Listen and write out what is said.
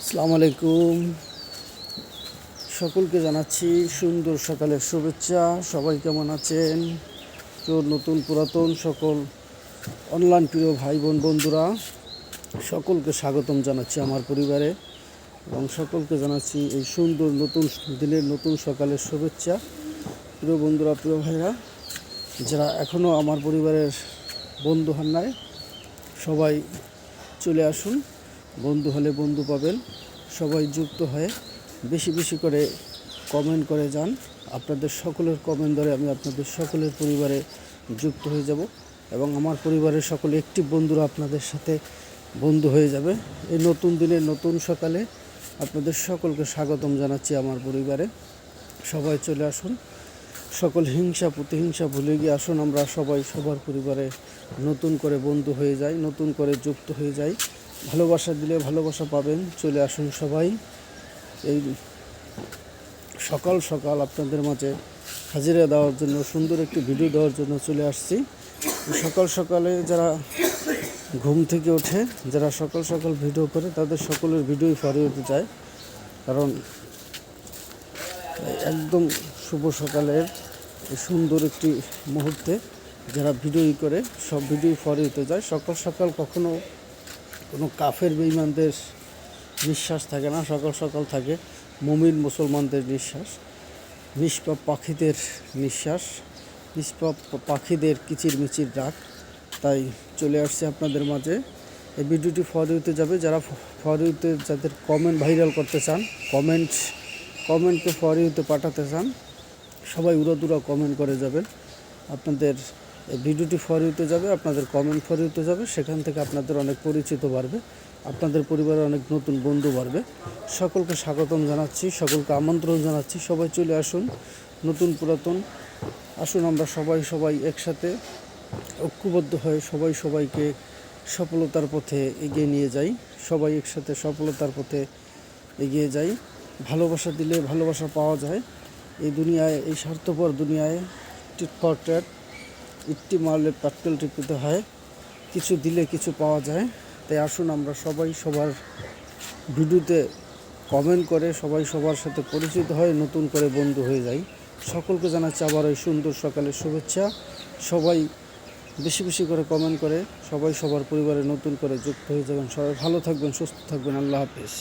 আসসালামু আলাইকুম। সকলকে জানাচ্ছি সুন্দর সকালের শুভেচ্ছা। সবাই কেমন আছেন? তো নতুন পুরাতন সকল অনলাইন প্রিয় ভাই বোন বন্ধুরা সকলকে স্বাগতম জানাচ্ছি আমার পরিবারে, এবং সকলকে জানাচ্ছি এই সুন্দর নতুন দিনের নতুন সকালের শুভেচ্ছা। প্রিয় বন্ধুরা, প্রিয় ভাইরা, যারা এখনও আমার পরিবারের বন্ধু হন নাই, সবাই চলে আসুন। বন্ধু হলে বন্ধু পাবেন। সবাই যুক্ত হয়ে বেশি বেশি করে কমেন্ট করে যান। আপনাদের সকলের কমেন্ট ধরে আমি আপনাদের সকলের পরিবারে যুক্ত হয়ে যাব, এবং আমার পরিবারের সকল একটি বন্ধুরা আপনাদের সাথে বন্ধু হয়ে যাবে। এই নতুন দিনের নতুন সকালে আপনাদের সকলকে স্বাগতম জানাচ্ছি আমার পরিবারে। সবাই চলে আসুন। সকল হিংসা প্রতিহিংসা ভুলে গিয়ে আসুন আমরা সবাই সবার পরিবারে নতুন করে বন্ধু হয়ে যাই, নতুন করে যুক্ত হয়ে যাই। ভালোবাসা দিলে ভালোবাসা পাবেন। চলে আসুন সবাই। এই সকাল সকাল আপনাদের মাঝে হাজিরা দেওয়ার জন্য, সুন্দর একটি ভিডিও দেওয়ার জন্য চলে আসছি। সকাল সকালে যারা ঘুম থেকে ওঠে, যারা সকাল সকাল ভিডিও করে, তাদের সকলের ভিডিওই ফরে হতে চায়। কারণ একদম শুভ সকালের সুন্দর একটি মুহূর্তে যারা ভিডিও করে, সব ভিডিও ফরে হতে যায়। সকাল সকাল কখনো কোনো কাফের বেঈমানদের নিঃশ্বাস থাকে না, সকাল সকাল থাকে মুমিন মুসলমানদের নিঃশ্বাস, নিষ্পাপ পাখিদের নিঃশ্বাস, নিষ্পাপ পাখিদের কিচিরমিচির ডাক। তাই চলে আসছে আপনাদের মাঝে। এই ভিডিওটি ফরিতে যাবে। যারা ফরিতে যাদের কমেন্ট ভাইরাল করতে চান, কমেন্টকে ফরিতে পাঠাতে চান, সবাই উড়াদুরা কমেন্ট করে যাবেন। আপনাদের এই ভিডিওটি ফরিতে যাবে, আপনাদের কমেন্ট ফরিতে যাবে। সেখান থেকে আপনাদের অনেক পরিচিত বাড়বে, আপনাদের পরিবারে অনেক নতুন বন্ধু বাড়বে। সকলকে স্বাগতম জানাচ্ছি, সকলকে আমন্ত্রণ জানাচ্ছি। সবাই চলে আসুন, নতুন পুরাতন আসুন। আমরা সবাই একসাথে ঐক্যবদ্ধ হয়ে সবাই সবাইকে সফলতার পথে এগিয়ে নিয়ে যাই। সবাই একসাথে সফলতার পথে এগিয়ে যাই। ভালোবাসা দিলে ভালোবাসা পাওয়া যায়। এই দুনিয়ায়, এই স্বার্থপর দুনিয়ায় টিট ফর ট্যাট, ইট্টি মারলে প্যাটকেল টিপতে হয়। কিছু দিলে কিছু পাওয়া যায়। তাই আসুন আমরা সবাই সবার ভিডিওতে কমেন্ট করে সবাই সবার সাথে পরিচিত হয়ে নতুন করে বন্ধু হয়ে যাই। সকলকে জানাচ্ছি আবার এই সুন্দর সকালের শুভেচ্ছা। সবাই বেশি বেশি করে কমেন্ট করে সবাই সবার পরিবারে নতুন করে যুক্ত হয়ে যাবেন। সবাই ভালো থাকবেন, সুস্থ থাকবেন। আল্লাহ হাফেজ।